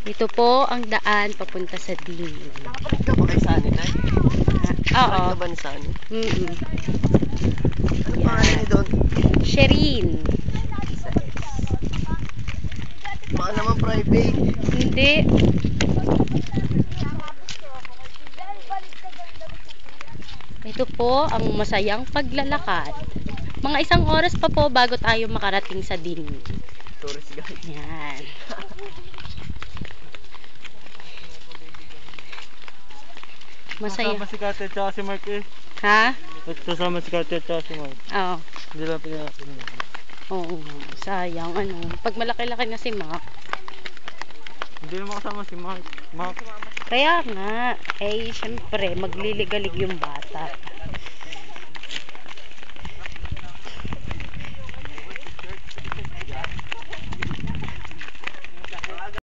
Ito po ang daan papunta sa Ding. Nakapalit ka ba kay Sunny, Tay? Oo. Nakapalit ka ba ni Sunny? Ano Yan. pangalan niyo doon? Sherin. Baka naman private. Hindi. Ito po ang masayang paglalakad. Mga 1 oras pa po bago tayo makarating sa Ding. Tourist guide. Yan. Masaya. Kasama si Kate at saka si Mark eh. Ha? Kasama si Kate at saka si Mark. Oo. Hindi lang pinakasin. Oo. Sayang. Ano. Pag malaki-laki na si Mac. Hindi naman kasama si Mark. Kaya nga. Eh, syempre, magliligalig yung bata.